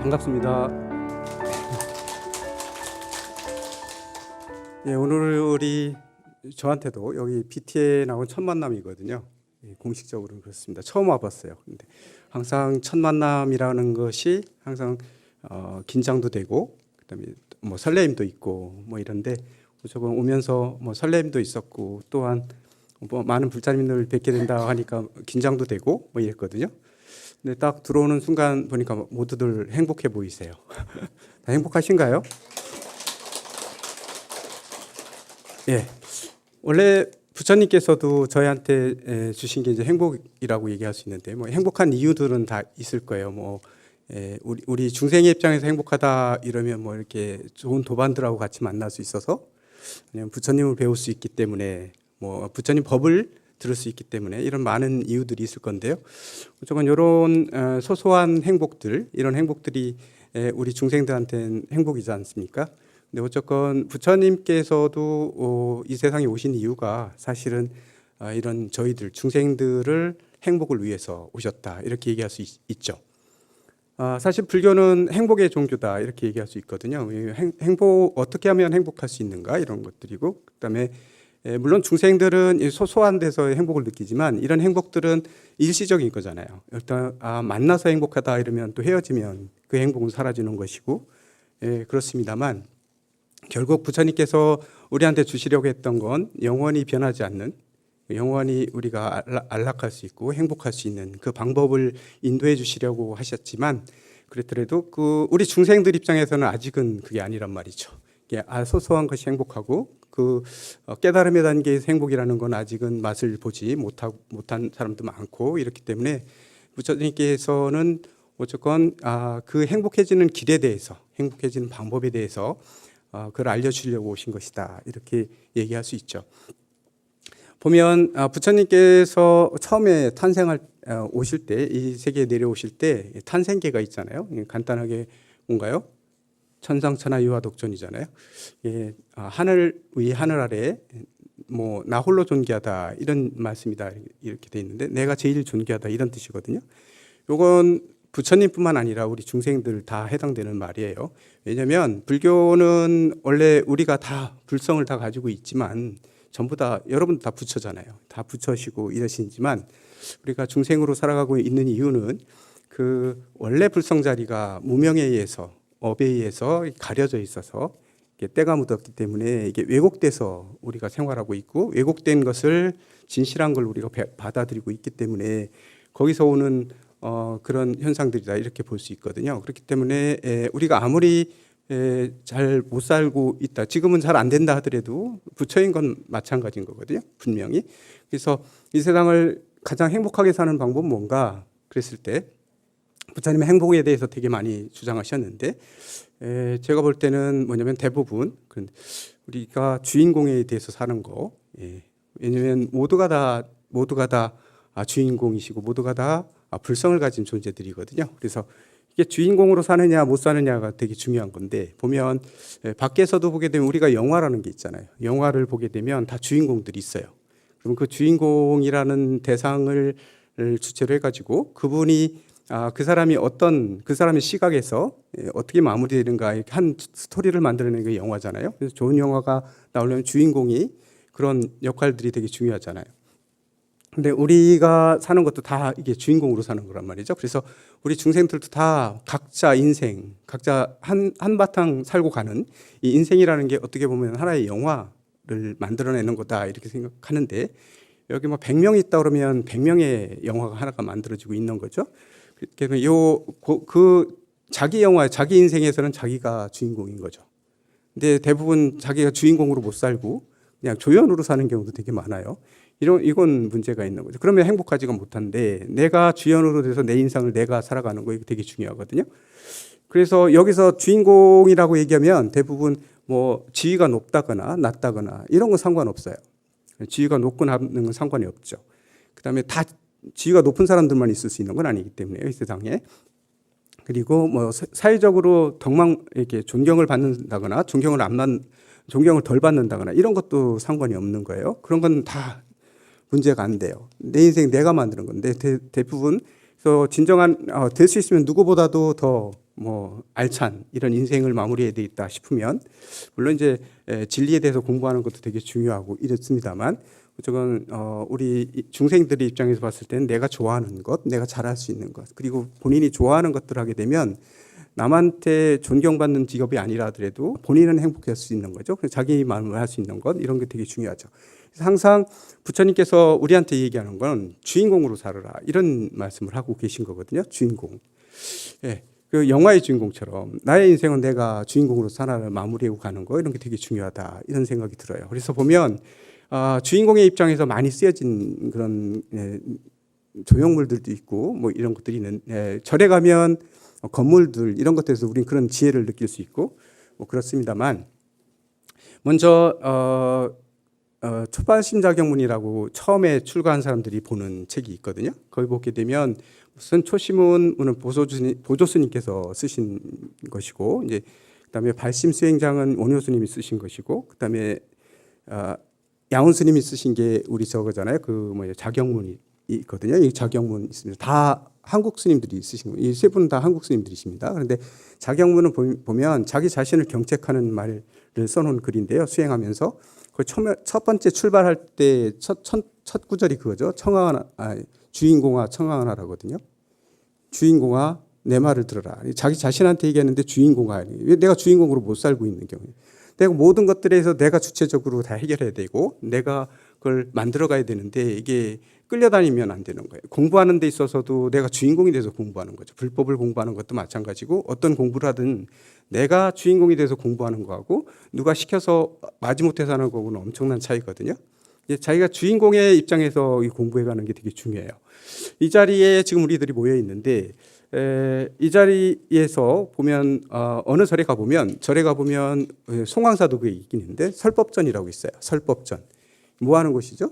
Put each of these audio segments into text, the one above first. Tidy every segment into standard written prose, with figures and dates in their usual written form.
반갑습니다. 예, 오늘이 저한테도 여기 BT에 나온 첫 만남이거든요. 예, 공식적으로는 그렇습니다. 처음 와봤어요. 근데 항상 첫 만남이라는 것이 항상 긴장도 되고, 그다음에 뭐 설레임도 있고 뭐 이런데 조금 오면서 뭐 설레임도 있었고 또한 뭐 많은 불자님들 뵙게 된다 하니까 긴장도 되고 뭐 이랬거든요. 근데 딱 들어오는 순간 보니까 모두들 행복해 보이세요. 다 행복하신가요? 예. 원래 부처님께서도 저희한테 주신 게 이제 행복이라고 얘기할 수 있는데, 뭐 행복한 이유들은 다 있을 거예요. 뭐 우리 중생의 입장에서 행복하다 이러면 뭐 이렇게 좋은 도반들하고 같이 만날 수 있어서, 그냥 부처님을 배울 수 있기 때문에, 뭐 부처님 법을 들을 수 있기 때문에 이런 많은 이유들이 있을 건데요. 무조건 이런 소소한 행복들, 이런 행복들이 우리 중생들한테는 행복이지 않습니까? 근데 어쨌건 부처님께서도 이 세상에 오신 이유가 사실은 이런 저희들 중생들을 행복을 위해서 오셨다 이렇게 얘기할 수 있죠. 사실 불교는 행복의 종교다 이렇게 얘기할 수 있거든요. 행복 어떻게 하면 행복할 수 있는가 이런 것들이고, 그다음에 물론 중생들은 소소한 데서 행복을 느끼지만 이런 행복들은 일시적인 거잖아요. 일단 만나서 행복하다 이러면 또 헤어지면 그 행복은 사라지는 것이고, 그렇습니다만 결국 부처님께서 우리한테 주시려고 했던 건 영원히 변하지 않는, 영원히 우리가 안락할 수 있고 행복할 수 있는 그 방법을 인도해 주시려고 하셨지만, 그렇더라도 우리 중생들 입장에서는 아직은 그게 아니란 말이죠. 소소한 것이 행복하고 그 깨달음의 단계에서 행복이라는 건 아직은 맛을 보지 못한 사람도 많고 이렇기 때문에 부처님께서는 어쨌건 그 행복해지는 길에 대해서, 행복해지는 방법에 대해서 그걸 알려주려고 오신 것이다 이렇게 얘기할 수 있죠. 보면 부처님께서 처음에 오실 때, 이 세계에 내려오실 때 탄생계가 있잖아요. 간단하게 뭔가요? 천상천하 유화독존이잖아요. 하늘 위 하늘 아래 뭐 나 홀로 존귀하다 이런 말씀이다 이렇게 돼 있는데, 내가 제일 존귀하다 이런 뜻이거든요. 요건 부처님뿐만 아니라 우리 중생들 다 해당되는 말이에요. 왜냐하면 불교는 원래 우리가 다 불성을 다 가지고 있지만 전부 다 여러분 다 부처잖아요. 다 부처시고 이러시지만 우리가 중생으로 살아가고 있는 이유는 그 원래 불성 자리가 무명에 의해서, 업에 의해서 가려져 있어서 때가 묻었기 때문에 이게 왜곡돼서 우리가 생활하고 있고, 왜곡된 것을 진실한 걸 우리가 받아들이고 있기 때문에 거기서 오는 그런 현상들이다 이렇게 볼 수 있거든요. 그렇기 때문에 우리가 아무리 잘 못 살고 있다, 지금은 잘 안 된다 하더라도 부처인 건 마찬가지인 거거든요, 분명히. 그래서 이 세상을 가장 행복하게 사는 방법은 뭔가 그랬을 때 부처님의 행복에 대해서 되게 많이 주장하셨는데, 제가 볼 때는 뭐냐면 대부분 우리가 주인공에 대해서 사는 거. 왜냐하면 모두가 다 주인공이시고 모두가 다 불성을 가진 존재들이거든요. 그래서 이게 주인공으로 사느냐 못 사느냐가 되게 중요한 건데, 보면 밖에서도 보게 되면 우리가 영화라는 게 있잖아요. 영화를 보게 되면 다 주인공들이 있어요. 그럼 그 주인공이라는 대상을 주체로 해가지고 그분이 그 사람이 그 사람의 시각에서 어떻게 마무리되는가 이렇게 한 스토리를 만들어내는 게 영화잖아요. 그래서 좋은 영화가 나오려면 주인공이 그런 역할들이 되게 중요하잖아요. 근데 우리가 사는 것도 다 이게 주인공으로 사는 거란 말이죠. 그래서 우리 중생들도 다 각자 인생, 각자 한바탕 살고 가는 이 인생이라는 게 어떻게 보면 하나의 영화를 만들어내는 거다 이렇게 생각하는데, 여기 뭐 100명이 있다 그러면 100명의 영화가 하나가 만들어지고 있는 거죠. 그래서 자기 영화, 자기 인생에서는 자기가 주인공인 거죠. 근데 대부분 자기가 주인공으로 못 살고 그냥 조연으로 사는 경우도 되게 많아요. 이건 문제가 있는 거죠. 그러면 행복하지가 못한데, 내가 주연으로 돼서 내 인생을 내가 살아가는 거 이거 되게 중요하거든요. 그래서 여기서 주인공이라고 얘기하면 대부분 뭐 지위가 높다거나 낮다거나 이런 건 상관없어요. 지위가 높고 낮은 건 상관이 없죠. 그다음에 다 지위가 높은 사람들만 있을 수 있는 건 아니기 때문에 이 세상에. 그리고 뭐 사회적으로 이렇게 존경을 받는다거나 존경을 덜 받는다거나 이런 것도 상관이 없는 거예요. 그런 건 다 문제가 안 돼요. 내 인생 내가 만드는 건데 대부분 그래서 진정한 될 수 있으면 누구보다도 더 뭐 알찬 이런 인생을 마무리해야 되겠다 싶으면 물론 이제 진리에 대해서 공부하는 것도 되게 중요하고 이렇습니다만 저건 우리 중생들의 입장에서 봤을 때는 내가 좋아하는 것, 내가 잘할 수 있는 것, 그리고 본인이 좋아하는 것들을 하게 되면 남한테 존경받는 직업이 아니라 하더라도 본인은 행복할 수 있는 거죠. 그래서 자기 마음을 할 수 있는 것 이런 게 되게 중요하죠. 그래서 항상 부처님께서 우리한테 얘기하는 건 주인공으로 살아라 이런 말씀을 하고 계신 거거든요. 주인공. 예. 그 영화의 주인공처럼 나의 인생은 내가 주인공으로 살아를 마무리하고 가는 거 이런 게 되게 중요하다 이런 생각이 들어요. 그래서 보면 주인공의 입장에서 많이 쓰여진 그런 조형물들도 있고 뭐 이런 것들이 있는 절에 가면 건물들 이런 것들에서 우리는 그런 지혜를 느낄 수 있고 뭐 그렇습니다만 먼저 초발심자경문이라고 처음에 출가한 사람들이 보는 책이 있거든요. 거기 보게 되면 무슨 초심은은 보조스님께서 쓰신 것이고 이제 그다음에 발심수행장은 원효스님이 쓰신 것이고 그다음에 양훈스님이 쓰신 게 우리 저거잖아요. 그 뭐예요 자경문이 있거든요. 이 자경문 있습니다. 다 한국 스님들이 쓰신 거예요. 이 세 분은 다 한국 스님들이십니다. 그런데 자경문은 보면 자기 자신을 경책하는 말을 써놓은 글인데요. 수행하면서 그 첫 번째 출발할 때 첫 구절이 그거죠. 주인공아 청하나라거든요. 주인공아 내 말을 들어라. 자기 자신한테 얘기하는데 주인공아 왜 내가 주인공으로 못 살고 있는 경우에 내가 모든 것들에서 내가 주체적으로 다 해결해야 되고 내가 그걸 만들어가야 되는데 이게 끌려다니면 안 되는 거예요. 공부하는 데 있어서도 내가 주인공이 돼서 공부하는 거죠. 불법을 공부하는 것도 마찬가지고 어떤 공부를 하든 내가 주인공이 돼서 공부하는 거하고 누가 시켜서 마지못해서 하는 거하고는 엄청난 차이거든요. 자기가 주인공의 입장에서 공부해가는 게 되게 중요해요. 이 자리에 지금 우리들이 모여 있는데 이 자리에서 보면 어느 절에 가보면 송황사도 그게 있긴 있는데 설법전이라고 있어요. 설법전. 뭐 하는 곳이죠?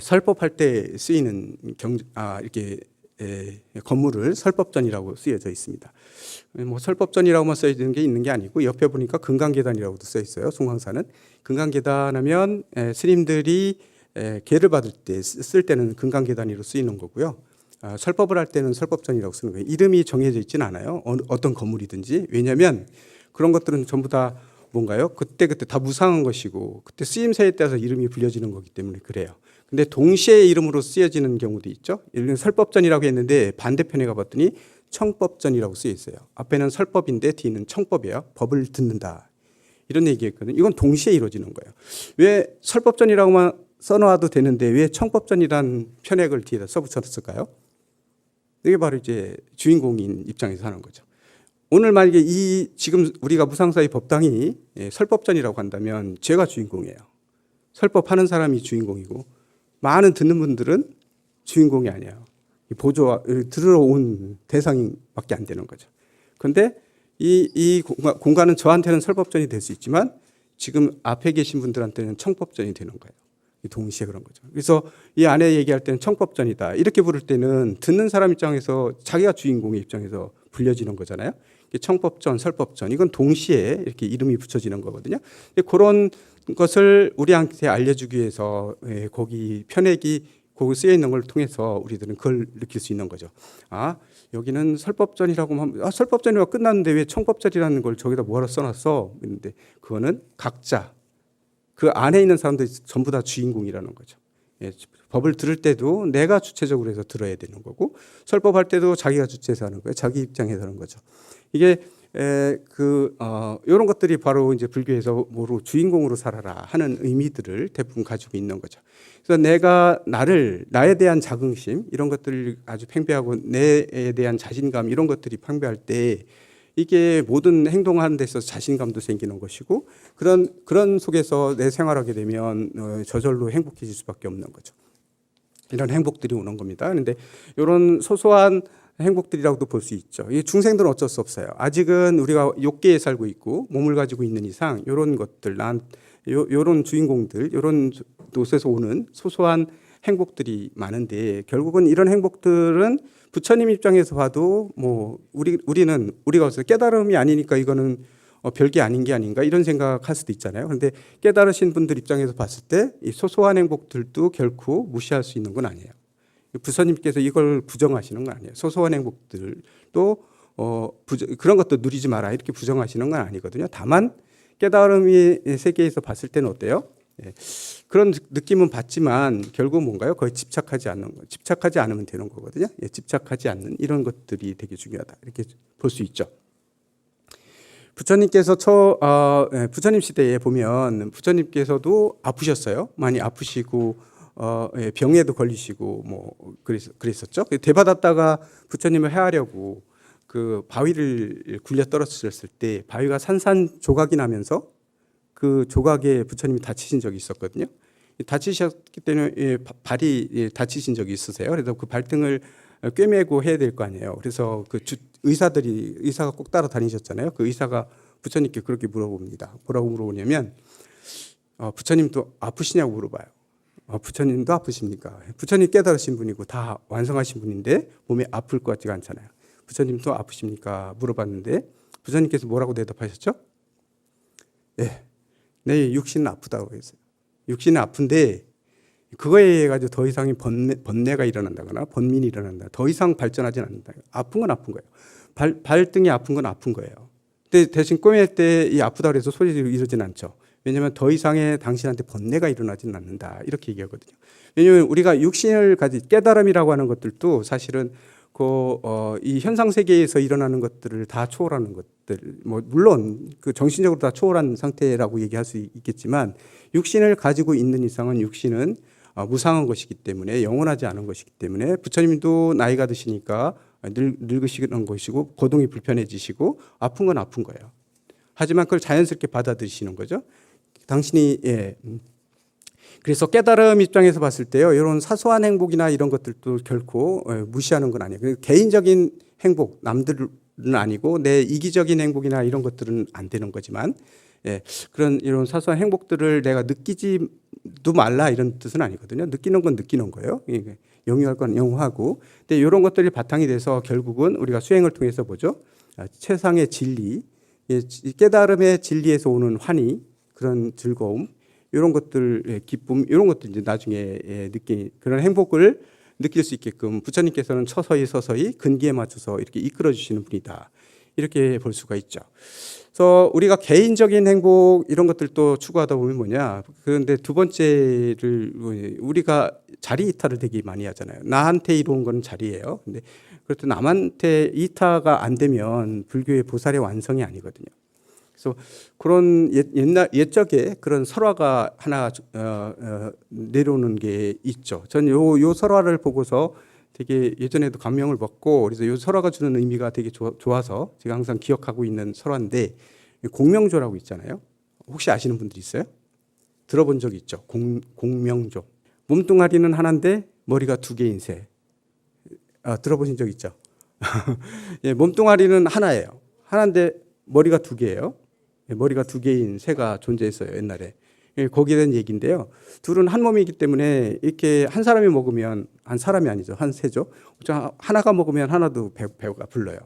설법할 때 쓰이는 이렇게 건물을 설법전이라고 쓰여져 있습니다. 뭐 설법전이라고만 써있는 게 있는 게 아니고 옆에 보니까 금강계단이라고도 써 있어요. 송황사는 금강계단 하면 스님들이 계를 받을 때 쓸 때는 금강계단으로 쓰이는 거고요. 설법을 할 때는 설법전이라고 쓰는 거예요. 이름이 정해져 있지는 않아요. 어떤 건물이든지. 왜냐하면 그런 것들은 전부 다 뭔가요? 그때 다 무상한 것이고 그때 쓰임새에 따라서 이름이 불려지는 거기 때문에 그래요. 근데 동시에 이름으로 쓰여지는 경우도 있죠. 예를 들면 설법전이라고 했는데 반대편에 가봤더니 청법전이라고 쓰여 있어요. 앞에는 설법인데 뒤는 청법이에요. 법을 듣는다. 이런 얘기했거든요. 이건 동시에 이루어지는 거예요. 왜 설법전이라고만 써놔도 되는데 왜 청법전이란 편액을 뒤에다 써붙였을까요? 이게 바로 이제 주인공인 입장에서 하는 거죠. 오늘 만약에 지금 우리가 무상사의 법당이 설법전이라고 한다면 제가 주인공이에요. 설법하는 사람이 주인공이고 많은 듣는 분들은 주인공이 아니에요. 들으러 온 대상밖에 안 되는 거죠. 그런데 이 공간은 저한테는 설법전이 될 수 있지만 지금 앞에 계신 분들한테는 청법전이 되는 거예요. 동시에 그런 거죠. 그래서 이 안에 얘기할 때는 청법전이다. 이렇게 부를 때는 듣는 사람 입장에서 자기가 주인공의 입장에서 불려지는 거잖아요. 청법전, 설법전 이건 동시에 이렇게 이름이 붙여지는 거거든요. 그런 것을 우리한테 알려주기 위해서 거기 편액이 거기 쓰여 있는 걸 통해서 우리들은 그걸 느낄 수 있는 거죠. 여기는 설법전이라고 하면 설법전이가 끝났는데 왜 청법전이라는 걸 저기다 뭐하러 써놨어? 그런데 그거는 각자 그 안에 있는 사람들이 전부 다 주인공이라는 거죠. 법을 들을 때도 내가 주체적으로 해서 들어야 되는 거고 설법할 때도 자기가 주체해서 하는 거예요. 자기 입장에서 하는 거죠. 이게 이런 것들이 바로 이제 불교에서 뭐로 주인공으로 살아라 하는 의미들을 대부분 가지고 있는 거죠. 그래서 나에 대한 자긍심 이런 것들을 아주 팽배하고 내에 대한 자신감 이런 것들이 팽배할 때 이게 모든 행동하는 데 있어서 자신감도 생기는 것이고 그런 속에서 내 생활하게 되면 저절로 행복해질 수밖에 없는 거죠. 이런 행복들이 오는 겁니다. 그런데 이런 소소한 행복들이라고도 볼 수 있죠. 이 중생들은 어쩔 수 없어요. 아직은 우리가 욕계에 살고 있고 몸을 가지고 있는 이상 이런 것들, 이런 주인공들, 이런 곳에서 오는 소소한 행복들이 많은데 결국은 이런 행복들은 부처님 입장에서 봐도 뭐 우리가 깨달음이 아니니까 이거는 별게 아닌 게 아닌가 이런 생각할 수도 있잖아요. 그런데 깨달으신 분들 입장에서 봤을 때 이 소소한 행복들도 결코 무시할 수 있는 건 아니에요. 부처님께서 이걸 부정하시는 건 아니에요. 소소한 행복들도 그런 것도 누리지 마라 이렇게 부정하시는 건 아니거든요. 다만 깨달음의 세계에서 봤을 때는 어때요? 예, 그런 느낌은 받지만 결국 뭔가요? 거의 집착하지 않는 거, 집착하지 않으면 되는 거거든요. 예, 집착하지 않는 이런 것들이 되게 중요하다 이렇게 볼 수 있죠. 부처님께서 부처님 시대에 보면 부처님께서도 아프셨어요. 많이 아프시고 예, 병에도 걸리시고 뭐 그랬었죠. 되받았다가 부처님을 해하려고 그 바위를 굴려 떨어졌을 때 바위가 산산조각이 나면서 그 조각에 부처님이 다치신 적이 있었거든요. 다치셨기 때문에 발이 다치신 적이 있으세요. 그래서 그 발등을 꿰매고 해야 될 거 아니에요. 그래서 그 의사가 꼭 따라다니셨잖아요. 그 의사가 부처님께 그렇게 물어봅니다. 뭐라고 물어보냐면 부처님도 아프시냐고 물어봐요. 부처님도 아프십니까? 부처님 깨달으신 분이고 다 완성하신 분인데 몸이 아플 것 같지가 않잖아요. 부처님도 아프십니까? 물어봤는데 부처님께서 뭐라고 대답하셨죠? 예, 내 육신은 아프다고 했어요. 육신은 아픈데 그거에 의해 가지고 더 이상의 번뇌가 일어난다거나 번민이 일어난다. 더 이상 발전하지는 않는다. 아픈 건 아픈 거예요. 발등이 아픈 건 아픈 거예요. 근데 대신 꼬맬 때 이 아프다고 해서 소리를 이러지는 않죠. 왜냐하면 더 이상의 당신한테 번뇌가 일어나지는 않는다. 이렇게 얘기하거든요. 왜냐하면 우리가 육신을 가진 깨달음이라고 하는 것들도 사실은 이 현상 세계에서 일어나는 것들을 다 초월하는 것들, 뭐 물론 그 정신적으로 다 초월한 상태라고 얘기할 수 있겠지만 육신을 가지고 있는 이상은 육신은 무상한 것이기 때문에 영원하지 않은 것이기 때문에 부처님도 나이가 드시니까 늙으시는 것이고 고동이 불편해지시고 아픈 건 아픈 거예요. 하지만 그걸 자연스럽게 받아들이시는 거죠. 당신이 그래서 깨달음 입장에서 봤을 때요, 이런 사소한 행복이나 이런 것들도 결코 무시하는 건 아니에요. 개인적인 행복, 남들은 아니고 내 이기적인 행복이나 이런 것들은 안 되는 거지만, 그런 이런 사소한 행복들을 내가 느끼지도 말라 이런 뜻은 아니거든요. 느끼는 건 느끼는 거예요. 영유할 건 영유하고. 근데 이런 것들이 바탕이 돼서 결국은 우리가 수행을 통해서 보죠. 최상의 진리, 깨달음의 진리에서 오는 환희, 그런 즐거움. 이런 것들, 기쁨, 이런 것들 이제 나중에 그런 행복을 느낄 수 있게끔 부처님께서는 서서히 근기에 맞춰서 이렇게 이끌어 주시는 분이다. 이렇게 볼 수가 있죠. 그래서 우리가 개인적인 행복 이런 것들도 추구하다 보면 뭐냐. 그런데 두 번째를 우리가 자리 이탈을 되게 많이 하잖아요. 나한테 이루은 건 자리예요. 근데 그렇다 남한테 이타가 안 되면 불교의 보살의 완성이 아니거든요. 그래서 그런 옛적에 그런 설화가 하나 내려오는 게 있죠. 전 요 설화를 보고서 되게 예전에도 감명을 받고 그래서 요 설화가 주는 의미가 되게 좋아서 제가 항상 기억하고 있는 설화인데 공명조라고 있잖아요. 혹시 아시는 분들 있어요? 들어본 적 있죠. 공명조. 몸뚱아리는 하나인데 머리가 두 개인 새. 들어보신 적 있죠? 예, 몸뚱아리는 하나예요. 하나인데 머리가 두 개예요. 머리가 두 개인 새가 존재했어요, 옛날에. 거기에 대한 얘기인데요. 둘은 한 몸이기 때문에 이렇게 한 사람이 먹으면 한 사람이 아니죠. 한 새죠. 하나가 먹으면 하나도 배가 불러요.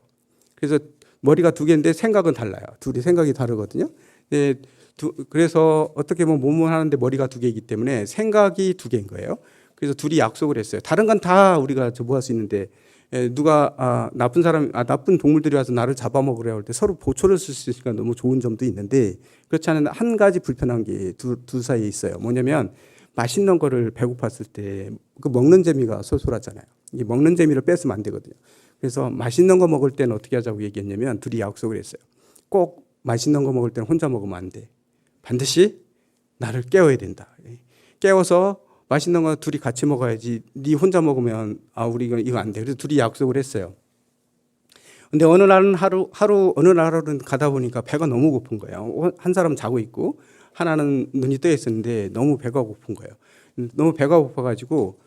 그래서 머리가 두 개인데 생각은 달라요. 둘이 생각이 다르거든요. 그래서 어떻게 보면 몸은 하나인데 머리가 두 개이기 때문에 생각이 두 개인 거예요. 그래서 둘이 약속을 했어요. 다른 건 다 우리가 뭐 할 수 있는데 누가 나쁜 동물들이 와서 나를 잡아먹으려 할 때 서로 보초를 쓸 수 있으니까 너무 좋은 점도 있는데 그렇지 않은 한 가지 불편한 게 두 사이에 있어요. 뭐냐면 맛있는 거를 배고팠을 때 그 먹는 재미가 쏠쏠하잖아요. 이 먹는 재미를 뺏으면 안 되거든요. 그래서 맛있는 거 먹을 때는 어떻게 하자고 얘기했냐면 둘이 약속을 했어요. 꼭 맛있는 거 먹을 때는 혼자 먹으면 안 돼. 반드시 나를 깨워야 된다. 깨워서 맛있는 거 둘이 같이 먹어야지. 네 혼자 먹으면 우리 이거 안 돼. 그래서 둘이 약속을 했어요. 근데 어느 날은 어느 날은 가다 보니까 배가 너무 고픈 거예요. 한 사람은 자고 있고 하나는 눈이 떠 있었는데 너무 배가 고픈 거예요. 너무 배가 고파가지고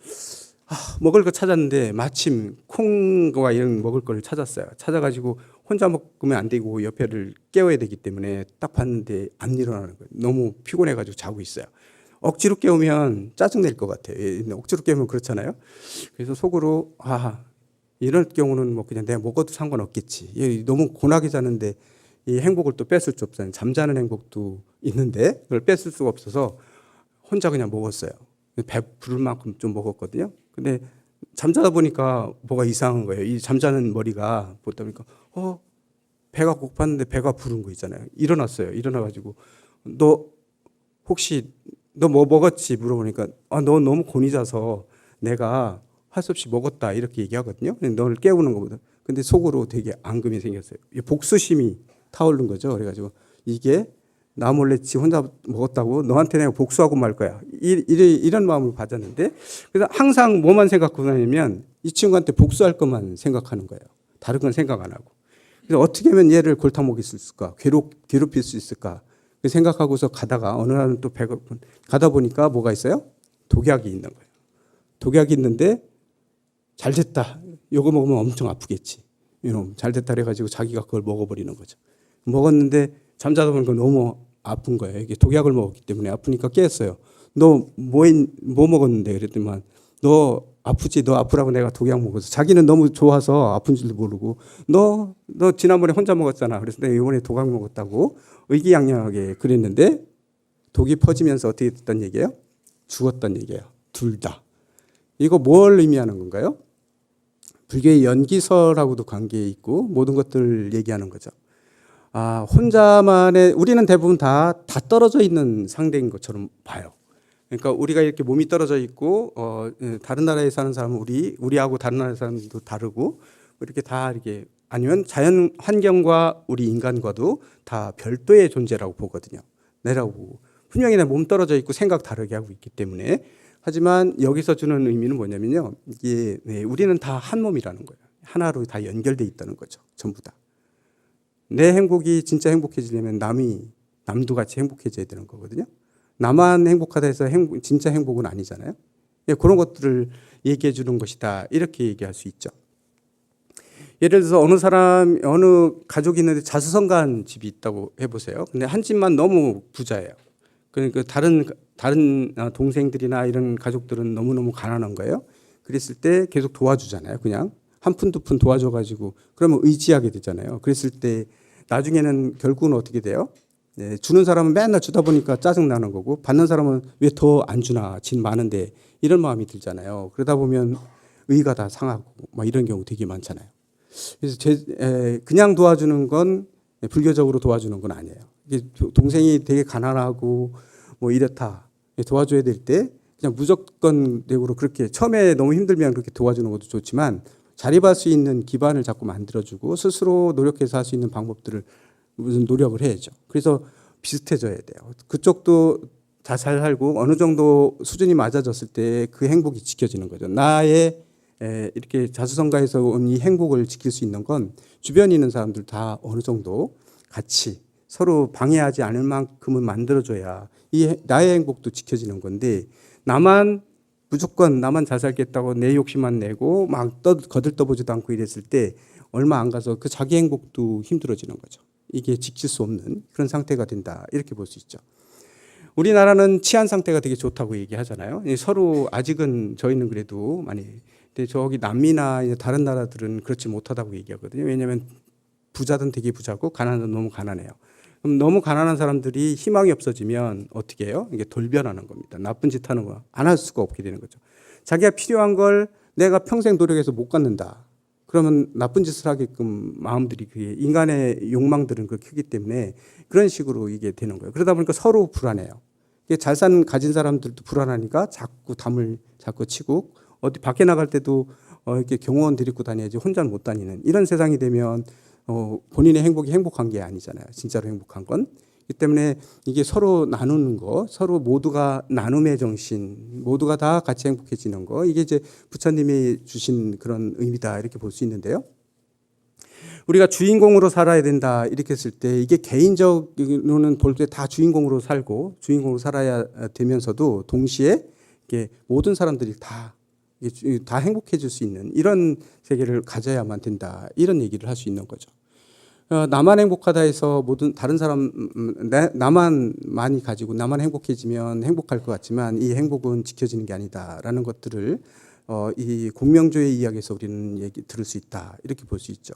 먹을 거 찾았는데 마침 콩과 이런 먹을 거를 찾았어요. 찾아가지고 혼자 먹으면 안 되고 옆에를 깨워야 되기 때문에 딱 봤는데 안 일어나는 거예요. 너무 피곤해가지고 자고 있어요. 억지로 깨우면 짜증낼 것 같아요. 억지로 깨우면 그렇잖아요. 그래서 속으로 이럴 경우는 뭐 그냥 내가 먹어도 상관없겠지. 너무 고나게 자는데 이 행복을 또 뺏을 수 없잖아요. 잠자는 행복도 있는데 그걸 뺏을 수가 없어서 혼자 그냥 먹었어요. 배 부를 만큼 좀 먹었거든요. 근데 잠자다 보니까 뭐가 이상한 거예요. 이 잠자는 머리가 보다 보니까 배가 고팠는데 배가 부른 거 있잖아요. 일어났어요. 일어나가지고 너 혹시 너 뭐 먹었지 물어보니까 너 너무 곤히 자서 내가 할 수 없이 먹었다 이렇게 얘기하거든요. 너를 깨우는 것보다. 근데 속으로 되게 앙금이 생겼어요. 복수심이 타오른 거죠. 그래가지고 이게 나 몰래 지 혼자 먹었다고 너한테 내가 복수하고 말 거야. 이런 마음을 가졌는데 그래서 항상 뭐만 생각하고 다니면 이 친구한테 복수할 것만 생각하는 거예요. 다른 건 생각 안 하고. 그래서 어떻게 하면 얘를 골탕 먹일 수 있을까? 괴롭힐 수 있을까? 생각하고서 가다가 어느 날은 또 배가 가다 보니까 뭐가 있어요? 독약이 있는 거예요. 독약이 있는데 잘 됐다. 이거 먹으면 엄청 아프겠지. 이놈 잘 됐다 그래가지고 자기가 그걸 먹어버리는 거죠. 먹었는데 잠자다 보니까 너무 아픈 거예요. 이게 독약을 먹었기 때문에 아프니까 깼어요. 너 뭐 먹었는데 그랬더니만 너 아프지? 너 아프라고 내가 독약 먹어서 자기는 너무 좋아서 아픈 줄도 모르고 너 지난번에 혼자 먹었잖아. 그래서 내가 이번에 독약 먹었다고 의기양양하게 그랬는데 독이 퍼지면서 어떻게 됐단 얘기예요? 죽었단 얘기예요. 둘 다. 이거 뭘 의미하는 건가요? 불교의 연기설하고도 관계 있고 모든 것들을 얘기하는 거죠. 혼자만의 우리는 대부분 다 떨어져 있는 상대인 것처럼 봐요. 그러니까 우리가 이렇게 몸이 떨어져 있고 다른 나라에 사는 사람은 우리하고 다른 나라에 사는 사람도 다르고 이렇게 다 이렇게 아니면 자연 환경과 우리 인간과도 다 별도의 존재라고 보거든요. 내라고 보고 분명히 내 몸 떨어져 있고 생각 다르게 하고 있기 때문에 하지만 여기서 주는 의미는 뭐냐면요. 이게 우리는 다 한 몸이라는 거예요. 하나로 다 연결돼 있다는 거죠. 전부 다. 내 행복이 진짜 행복해지려면 남도 같이 행복해져야 되는 거거든요. 나만 행복하다 해서 진짜 행복은 아니잖아요. 그런 것들을 얘기해 주는 것이다. 이렇게 얘기할 수 있죠. 예를 들어서 어느 가족이 있는데 자수성가한 집이 있다고 해보세요. 근데 한 집만 너무 부자예요. 그러니까 다른 동생들이나 이런 가족들은 너무너무 가난한 거예요. 그랬을 때 계속 도와주잖아요. 그냥 한 푼 두 푼 도와줘가지고 그러면 의지하게 되잖아요. 그랬을 때 나중에는 결국은 어떻게 돼요? 주는 사람은 맨날 주다 보니까 짜증나는 거고 받는 사람은 왜 더 안 주나 진 많은데 이런 마음이 들잖아요. 그러다 보면 의가 다 상하고 막 이런 경우 되게 많잖아요. 그래서 그냥 도와주는 건 불교적으로 도와주는 건 아니에요. 동생이 되게 가난하고 뭐 이렇다 도와줘야 될 때 그냥 무조건적으로 그렇게 처음에 너무 힘들면 그렇게 도와주는 것도 좋지만 자립할 수 있는 기반을 자꾸 만들어주고 스스로 노력해서 할 수 있는 방법들을 무슨 노력을 해야죠. 그래서 비슷해져야 돼요. 그쪽도 다 잘 살고 어느 정도 수준이 맞아졌을 때 그 행복이 지켜지는 거죠. 나의 이렇게 자수성가해서 온 이 행복을 지킬 수 있는 건 주변에 있는 사람들 다 어느 정도 같이 서로 방해하지 않을 만큼은 만들어줘야 나의 행복도 지켜지는 건데 무조건 나만 잘 살겠다고 내 욕심만 내고 막 거들떠보지도 않고 이랬을 때 얼마 안 가서 그 자기 행복도 힘들어지는 거죠. 이게 지킬 수 없는 그런 상태가 된다. 이렇게 볼 수 있죠. 우리나라는 치안 상태가 되게 좋다고 얘기하잖아요. 서로 아직은 저희는 그래도 많이. 근데 저기 남미나 다른 나라들은 그렇지 못하다고 얘기하거든요. 왜냐하면 부자든 되게 부자고 가난은 너무 가난해요. 그럼 너무 가난한 사람들이 희망이 없어지면 어떻게 해요? 이게 돌변하는 겁니다. 나쁜 짓 하는 거 안 할 수가 없게 되는 거죠. 자기가 필요한 걸 내가 평생 노력해서 못 갖는다. 그러면 나쁜 짓을 하게끔 마음들이 인간의 욕망들은 그 크기 때문에 그런 식으로 이게 되는 거예요. 그러다 보니까 서로 불안해요. 잘 사는 가진 사람들도 불안하니까 자꾸 담을 자꾸 치고 어디 밖에 나갈 때도 이렇게 경호원 데리고 다녀야지 혼자는 못 다니는 이런 세상이 되면 본인의 행복이 행복한 게 아니잖아요. 진짜로 행복한 건. 그렇기 때문에 이게 서로 나누는 거, 서로 모두가 나눔의 정신, 모두가 다 같이 행복해지는 거, 이게 이제 부처님이 주신 그런 의미다 이렇게 볼 수 있는데요. 우리가 주인공으로 살아야 된다 이렇게 했을 때 이게 개인적으로는 볼 때 다 주인공으로 살고 주인공으로 살아야 되면서도 동시에 이게 모든 사람들이 다 행복해질 수 있는 이런 세계를 가져야만 된다 이런 얘기를 할 수 있는 거죠. 나만 행복하다 해서 모든 다른 사람 나만 많이 가지고 나만 행복해지면 행복할 것 같지만 이 행복은 지켜지는 게 아니다라는 것들을 이 공명조의 이야기에서 우리는 들을 수 있다 이렇게 볼 수 있죠.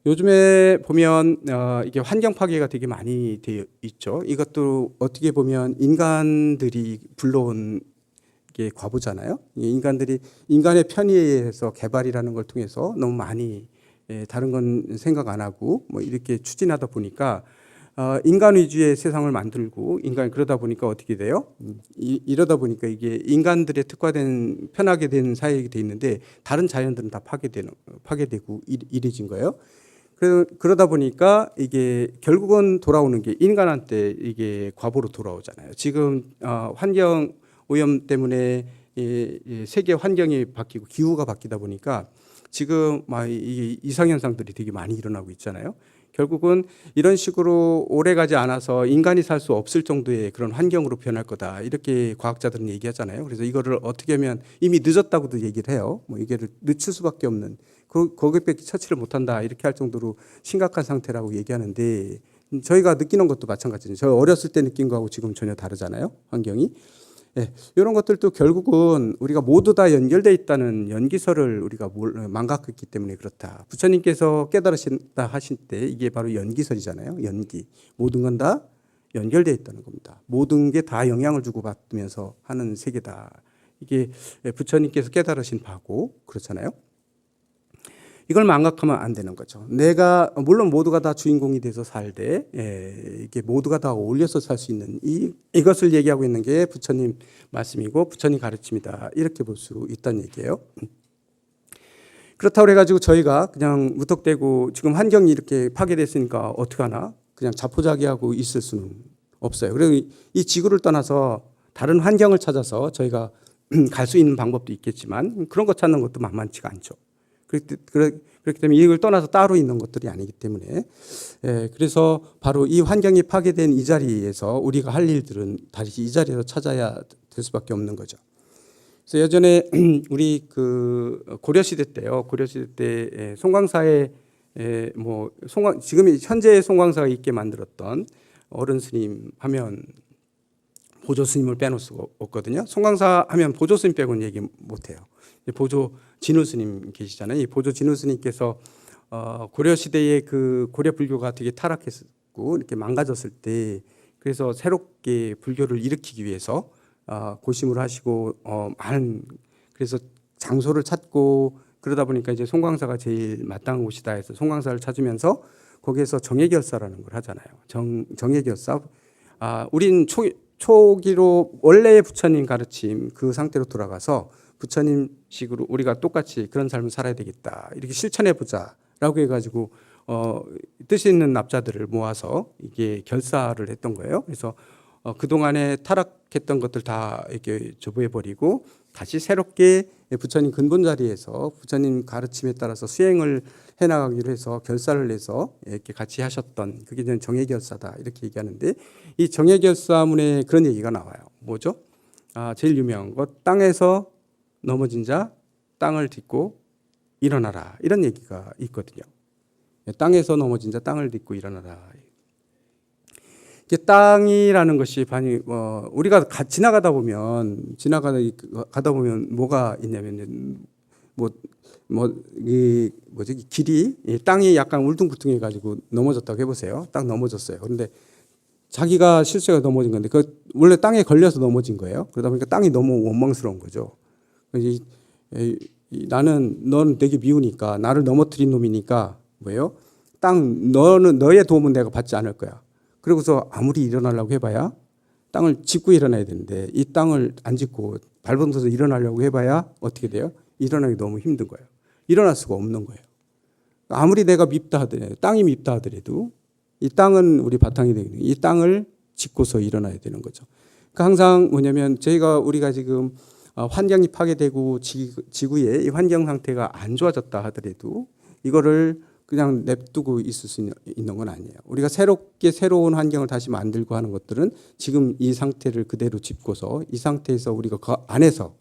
요즘에 보면 이게 환경 파괴가 되게 많이 되어 있죠. 이것도 어떻게 보면 인간들이 불러온 게 과부잖아요. 인간들이 인간의 편의에 의해서 개발이라는 걸 통해서 너무 많이 다른 건 생각 안 하고 뭐 이렇게 추진하다 보니까 인간 위주의 세상을 만들고 그러다 보니까 어떻게 돼요? 이러다 보니까 이게 인간들의 특화된 편하게 된 사회가 돼 있는데 다른 자연들은 다 파괴되고 이래진 거예요. 그러다 보니까 이게 결국은 돌아오는 게 인간한테 이게 과보로 돌아오잖아요. 지금 환경 오염 때문에 세계 환경이 바뀌고 기후가 바뀌다 보니까 지금 막 이 이상현상들이 되게 많이 일어나고 있잖아요. 결국은 이런 식으로 오래가지 않아서 인간이 살 수 없을 정도의 그런 환경으로 변할 거다. 이렇게 과학자들은 얘기하잖아요. 그래서 이거를 어떻게 하면 이미 늦었다고도 얘기를 해요. 뭐 이게 늦출 수밖에 없는 거기밖에 처치를 못한다. 이렇게 할 정도로 심각한 상태라고 얘기하는데 저희가 느끼는 것도 마찬가지죠. 저 어렸을 때 느낀 거하고 지금 전혀 다르잖아요. 환경이. 네, 이런 것들도 결국은 우리가 모두 다 연결되어 있다는 연기설을 우리가 망각했기 때문에 그렇다. 부처님께서 깨달으신다 하실 때 이게 바로 연기설이잖아요. 연기. 모든 건 다 연결되어 있다는 겁니다. 모든 게 다 영향을 주고받으면서 하는 세계다. 이게 부처님께서 깨달으신 바고 그렇잖아요. 이걸 망각하면 안 되는 거죠. 내가 물론 모두가 다 주인공이 돼서 살되 이게 모두가 다 어울려서 살 수 있는 이것을 얘기하고 있는 게 부처님 말씀이고 부처님 가르침이다. 이렇게 볼 수 있다는 얘기예요. 그렇다고 해가지고 저희가 그냥 무턱대고 지금 환경이 이렇게 파괴됐으니까 어떻게 하나 그냥 자포자기하고 있을 수는 없어요. 그리고 이 지구를 떠나서 다른 환경을 찾아서 저희가 갈 수 있는 방법도 있겠지만 그런 거 찾는 것도 만만치가 않죠. 그렇기 때문에 이걸 떠나서 따로 있는 것들이 아니기 때문에 그래서 바로 이 환경이 파괴된 이 자리에서 우리가 할 일들은 다시 이 자리에서 찾아야 될 수밖에 없는 거죠. 그래서 예전에 우리 그 고려 시대 때요. 고려 시대 때 송광사에 지금 현재의 송광사가 있게 만들었던 어른 스님 하면 보조 스님을 빼놓을 수가 없거든요. 송광사 하면 보조 스님 빼고는 얘기 못 해요. 보조 진우 스님 계시잖아요. 이 보조 진우 스님께서 고려 시대에 그 고려 불교가 되게 타락했고 이렇게 망가졌을 때 그래서 새롭게 불교를 일으키기 위해서 고심을 하시고 많은 그래서 장소를 찾고 그러다 보니까 이제 송광사가 제일 마땅한 곳이다 해서 송광사를 찾으면서 거기에서 정예결사라는 걸 하잖아요. 정예결사. 우린 초기로 원래의 부처님 가르침 그 상태로 돌아가서 부처님 식으로 우리가 똑같이 그런 삶을 살아야 되겠다. 이렇게 실천해 보자라고 해가지고 뜻 있는 납자들을 모아서 이게 결사를 했던 거예요. 그래서 그동안에 타락했던 것들 다 이렇게 조부해 버리고 다시 새롭게 부처님 근본 자리에서 부처님 가르침에 따라서 수행을 해나가기로 해서 결사를 내서 이렇게 같이 하셨던 그게 정예결사다 이렇게 얘기하는데 이 정예결사문에 그런 얘기가 나와요. 뭐죠? 제일 유명한 것 땅에서 넘어진 자 땅을 딛고 일어나라 이런 얘기가 있거든요. 땅에서 넘어진 자 땅을 딛고 일어나라. 이게 땅이라는 것이 우리가 지나가다 보면 뭐가 있냐면 길이 땅이 약간 울퉁불퉁해 가지고 넘어졌다고 해보세요. 딱 넘어졌어요. 그런데 자기가 실수가 넘어진 건데 원래 땅에 걸려서 넘어진 거예요. 그러다 보니까 땅이 너무 원망스러운 거죠. 너는 되게 미우니까 나를 넘어뜨린 놈이니까 뭐예요? 너의 도움은 내가 받지 않을 거야. 그러고서 아무리 일어나려고 해봐야 땅을 짚고 일어나야 되는데 이 땅을 안 짚고 발버둥쳐서 일어나려고 해봐야 어떻게 돼요? 일어나기 너무 힘든 거예요. 일어날 수가 없는 거예요. 아무리 내가 밉다 하더라도 땅이 밉다 하더라도 이 땅은 우리 바탕이 되거든요. 이 땅을 짚고서 일어나야 되는 거죠. 그러니까 항상 뭐냐면 우리가 지금 환경이 파괴되고 지구의 이 환경 상태가 안 좋아졌다 하더라도 이거를 그냥 냅두고 있을 수 있는 건 아니에요. 우리가 새로운 환경을 다시 만들고 하는 것들은 지금 이 상태를 그대로 짚고서 이 상태에서 우리가 그 안에서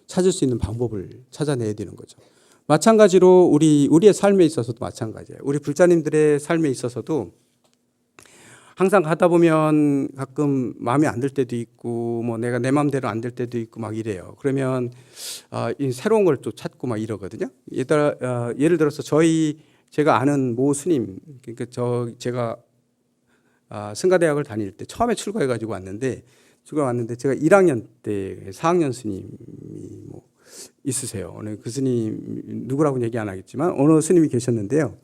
찾을 수 있는 방법을 찾아내야 되는 거죠. 마찬가지로 우리의 삶에 있어서도 마찬가지예요. 우리 불자님들의 삶에 있어서도 항상 가다 보면 가끔 마음에 안 들 때도 있고 내가 내 마음대로 안 될 때도 있고 막 이래요. 그러면 이 새로운 걸 또 찾고 막 이러거든요. 예를 들어서 제가 아는 모 스님 그러니까 제가 승가대학을 다닐 때 처음에 출가해 가지고 왔는데 왔는데 제가 1학년 때 4학년 스님이 뭐 있으세요. 그 스님 누구라고는 얘기 안 하겠지만 어느 스님이 계셨는데요.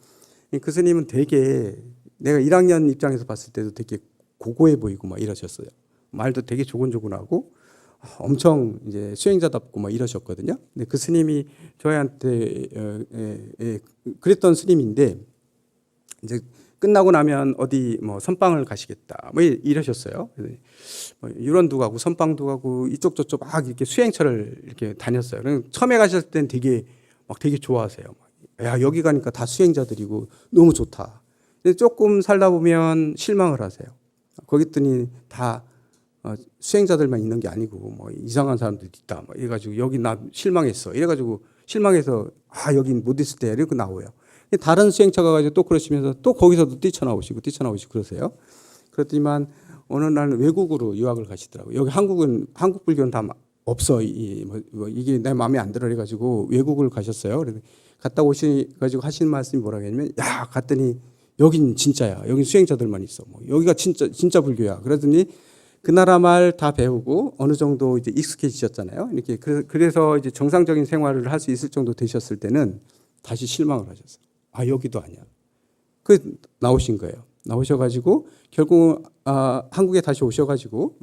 그 스님은 되게 내가 1학년 입장에서 봤을 때도 되게 고고해 보이고 막 이러셨어요. 말도 되게 조곤조곤하고 엄청 이제 수행자답고 막 이러셨거든요. 근데 그 스님이 저희한테 그랬던 스님인데 이제 끝나고 나면 어디 뭐 선방을 가시겠다 뭐 이러셨어요. 뭐 유런도 가고 선방도 가고 이쪽 저쪽 막 이렇게 수행처를 이렇게 다녔어요. 처음에 가셨을 땐 되게 좋아하세요. 야, 여기 가니까 다 수행자들이고 너무 좋다. 근데 조금 살다 보면 실망을 하세요. 거기 있더니 다 수행자들만 있는 게 아니고 뭐 이상한 사람들이 있다. 뭐 이래가지고 여기 나 실망했어. 이래가지고 실망해서 여긴 못 있을 때 이렇게 나와요. 다른 수행처가 가지고 또 그러시면서 또 거기서도 뛰쳐나오시고 그러세요. 그렇지만 어느 날 외국으로 유학을 가시더라고요. 여기 한국 불교는 다 없어. 이게 내 마음에 안 들어 해가지고 외국을 가셨어요. 그래서 갔다 오셔가지고 하신 말씀이 뭐라고 했냐면 갔더니 여긴 진짜야. 여긴 수행자들만 있어. 뭐 여기가 진짜 불교야. 그러더니 그 나라 말 다 배우고 어느 정도 이제 익숙해지셨잖아요. 이렇게 그래서 이제 정상적인 생활을 할 수 있을 정도 되셨을 때는 다시 실망을 하셨어요. 여기도 아니야. 나오신 거예요. 나오셔가지고 결국 한국에 다시 오셔가지고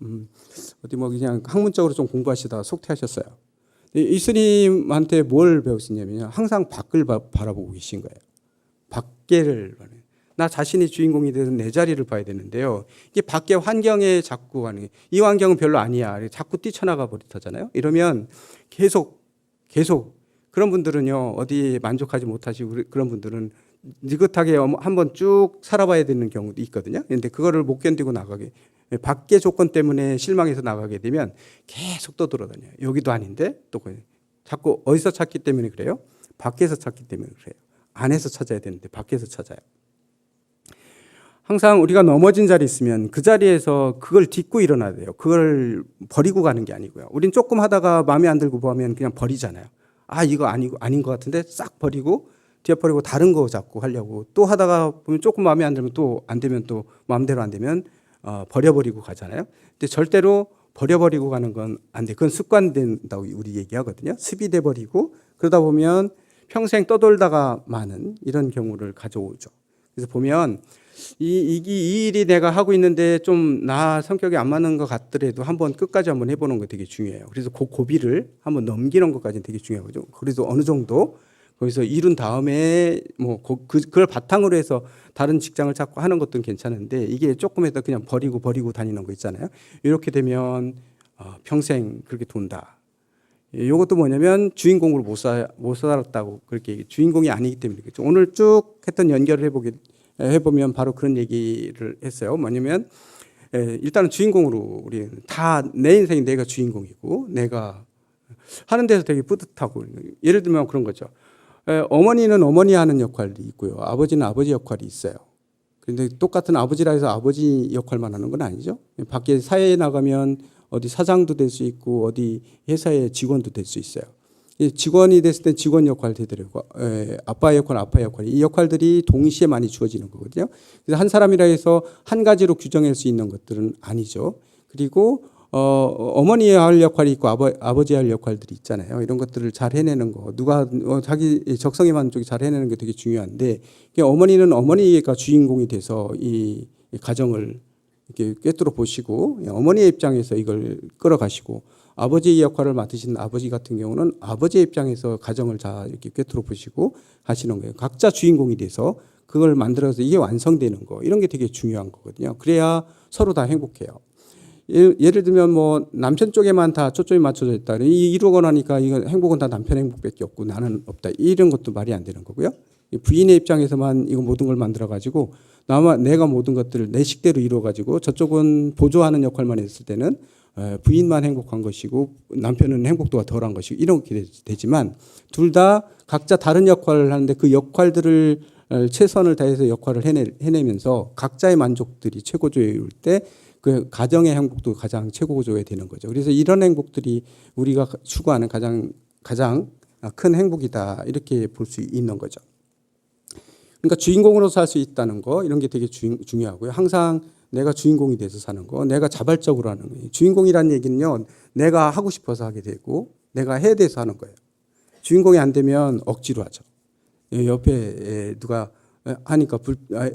어디 뭐 그냥 학문적으로 좀 공부하시다가 속퇴하셨어요. 이 스님한테 뭘 배우시냐면 항상 밖을 바라보고 계신 거예요. 밖에를 나 자신이 주인공이 돼서 내 자리를 봐야 되는데요. 이게 밖의 환경에 자꾸 하는 이 환경은 별로 아니야. 자꾸 뛰쳐나가 버리잖아요. 이러면 계속 그런 분들은요 어디 만족하지 못하시고 그런 분들은 느긋하게 한번 쭉 살아봐야 되는 경우도 있거든요. 그런데 그거를 못 견디고 나가게 밖의 조건 때문에 실망해서 나가게 되면 계속 또 돌아다녀요. 여기도 아닌데 또 자꾸 어디서 찾기 때문에 그래요? 밖에서 찾기 때문에 그래요. 안에서 찾아야 되는데 밖에서 찾아요. 항상 우리가 넘어진 자리 있으면 그 자리에서 그걸 딛고 일어나야 돼요. 그걸 버리고 가는 게 아니고요. 우린 조금 하다가 마음에 안 들고 보면 그냥 버리잖아요. 이거 아닌 것 같은데 싹 버리고 뒤에 버리고 다른 거 잡고 하려고 또 하다가 보면 조금 마음에 안 들면 또 안 되면 또 마음대로 안 되면 버려버리고 가잖아요. 근데 절대로 버려버리고 가는 건 안 돼. 그건 습관된다고 우리 얘기하거든요. 습이 돼 버리고 그러다 보면 평생 떠돌다가 마는 이런 경우를 가져오죠. 그래서 보면 이 일이 내가 하고 있는데 좀 나 성격이 안 맞는 것 같더라도 끝까지 한번 해보는 거 되게 중요해요. 그래서 그 고비를 한번 넘기는 것까지는 되게 중요하거든요. 그래도 어느 정도 거기서 이룬 다음에 뭐 그걸 바탕으로 해서 다른 직장을 찾고 하는 것도 괜찮은데 이게 조금 해서 그냥 버리고 다니는 거 있잖아요. 이렇게 되면 평생 그렇게 돈다. 이것도 뭐냐면 주인공으로 못 살았다고 그렇게 주인공이 아니기 때문에 그렇죠. 오늘 쭉 했던 연결을 해보면 바로 그런 얘기를 했어요. 뭐냐면 일단은 주인공으로 우리 다 내 인생이 내가 주인공이고 내가 하는 데서 되게 뿌듯하고 예를 들면 그런 거죠. 어머니는 어머니 하는 역할이 있고요. 아버지는 아버지 역할이 있어요. 그런데 똑같은 아버지라 해서 아버지 역할만 하는 건 아니죠. 밖에 사회에 나가면 어디 사장도 될 수 있고 어디 회사의 직원도 될 수 있어요. 직원이 됐을 때 직원 역할 되더라고. 아빠 역할, 이 역할들이 동시에 많이 주어지는 거거든요. 그래서 한 사람이라 해서 한 가지로 규정할 수 있는 것들은 아니죠. 그리고 어머니의 할 역할이 있고 아버지의 할 역할들이 있잖아요. 이런 것들을 잘 해내는 거. 누가 자기 적성에 맞는 쪽이 잘 해내는 게 되게 중요한데 어머니는 어머니가 주인공이 돼서 이 가정을 이렇게 꿰뚫어 보시고 어머니의 입장에서 이걸 끌어가시고 아버지의 역할을 맡으신 아버지 같은 경우는 아버지의 입장에서 가정을 잘 이렇게 꿰뚫어 보시고 하시는 거예요. 각자 주인공이 돼서 그걸 만들어서 이게 완성되는 거 이런 게 되게 중요한 거거든요. 그래야 서로 다 행복해요. 예를 들면 뭐 남편 쪽에만 다 초점이 맞춰져 있다. 이루고 나니까 이거 행복은 다 남편 행복밖에 없고 나는 없다. 이런 것도 말이 안 되는 거고요. 부인의 입장에서만 이거 모든 걸 만들어 가지고 내가 모든 것들을 내 식대로 이루어 가지고 저쪽은 보조하는 역할만 했을 때는 부인만 행복한 것이고 남편은 행복도가 덜한 것이고 이렇게 되지만 둘 다 각자 다른 역할을 하는데 그 역할들을 최선을 다해서 역할을 해내면서 각자의 만족들이 최고조일 때 그 가정의 행복도 가장 최고조에 되는 거죠. 그래서 이런 행복들이 우리가 추구하는 가장 큰 행복이다 이렇게 볼 수 있는 거죠. 그러니까 주인공으로 살 수 있다는 거 이런 게 되게 중요하고요. 항상 내가 주인공이 돼서 사는 거, 내가 자발적으로 하는 거예요. 주인공이라는 얘기는요, 내가 하고 싶어서 하게 되고 내가 해야 돼서 하는 거예요. 주인공이 안 되면 억지로 하죠. 옆에 누가 하니까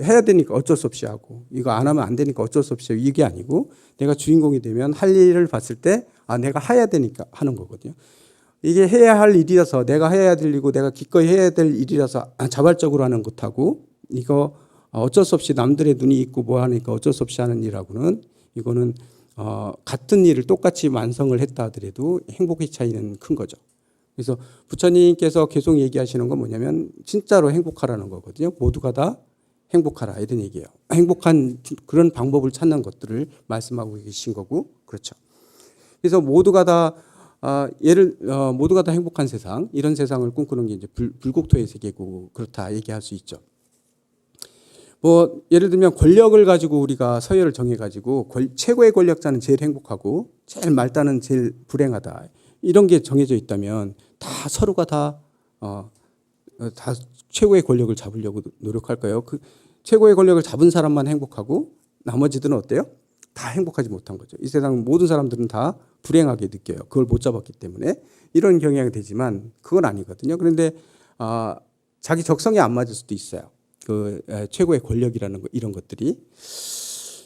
해야 되니까 어쩔 수 없이 하고, 이거 안 하면 안 되니까 어쩔 수 없이 하고, 이게 아니고 내가 주인공이 되면 할 일을 봤을 때 내가 해야 되니까 하는 거거든요. 이게 해야 할 일이라서, 내가 해야 될 일이고 내가 기꺼이 해야 될 일이라서 자발적으로 하는 것하고, 이거 어쩔 수 없이 남들의 눈이 있고 뭐 하니까 어쩔 수 없이 하는 일하고는, 이거는 같은 일을 똑같이 완성을 했다 하더라도 행복의 차이는 큰 거죠. 그래서 부처님께서 계속 얘기하시는 건 뭐냐면 진짜로 행복하라는 거거든요. 모두가 다 행복하라 이런 얘기예요. 행복한 그런 방법을 찾는 것들을 말씀하고 계신 거고, 그렇죠. 그래서 모두가 다 모두가 다 행복한 세상, 이런 세상을 꿈꾸는 게 이제 불국토의 세계고 그렇다 얘기할 수 있죠. 뭐 예를 들면 권력을 가지고 우리가 서열을 정해가지고 최고의 권력자는 제일 행복하고 제일 말단은 제일 불행하다, 이런 게 정해져 있다면 다 서로가 다 최고의 권력을 잡으려고 노력할까요? 그 최고의 권력을 잡은 사람만 행복하고 나머지들은 어때요? 다 행복하지 못한 거죠. 이 세상 모든 사람들은 다 불행하게 느껴요. 그걸 못 잡았기 때문에. 이런 경향이 되지만 그건 아니거든요. 그런데 자기 적성에 안 맞을 수도 있어요. 그 최고의 권력이라는 거, 이런 것들이.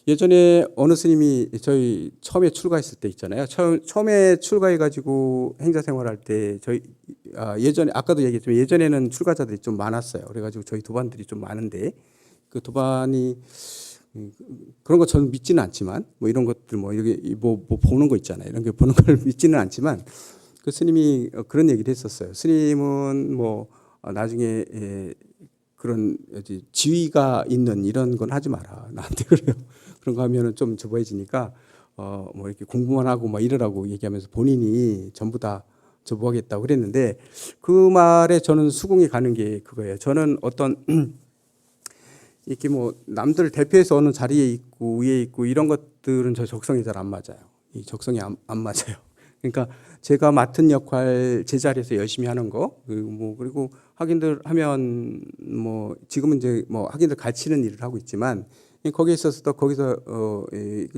예전에 어느 스님이 저희 처음에 출가했을 때 있잖아요. 처음에 출가해가지고 행자 생활할 때 저희 예전에 아까도 얘기했지만 예전에는 출가자들이 좀 많았어요. 그래가지고 저희 도반들이 좀 많은데, 그 도반이 그런 거 저는 믿지는 않지만 뭐 이런 것들 뭐 이렇게 뭐 보는 거 있잖아요. 이런 게 보는 걸 믿지는 않지만 그 스님이 그런 얘기를 했었어요. 스님은 뭐 나중에 그런 지위가 있는 이런 건 하지 마라. 나한테 그래요. 그런 거 하면은 좀 저보해지니까 뭐 이렇게 공부만 하고 막 이러라고 얘기하면서 본인이 전부 다 저보하겠다고 그랬는데, 그 말에 저는 수긍이 가는 게 그거예요. 저는 어떤 이렇게 뭐 남들 대표해서 어느 자리에 있고 위에 있고 이런 것들은 저 적성이 잘 안 맞아요. 이 적성이 안 맞아요. 그러니까 제가 맡은 역할 제 자리에서 열심히 하는 거, 그리고 학인들 하면 뭐 지금은 이제 뭐 학인들 가르치는 일을 하고 있지만 거기에 있어서도 거기서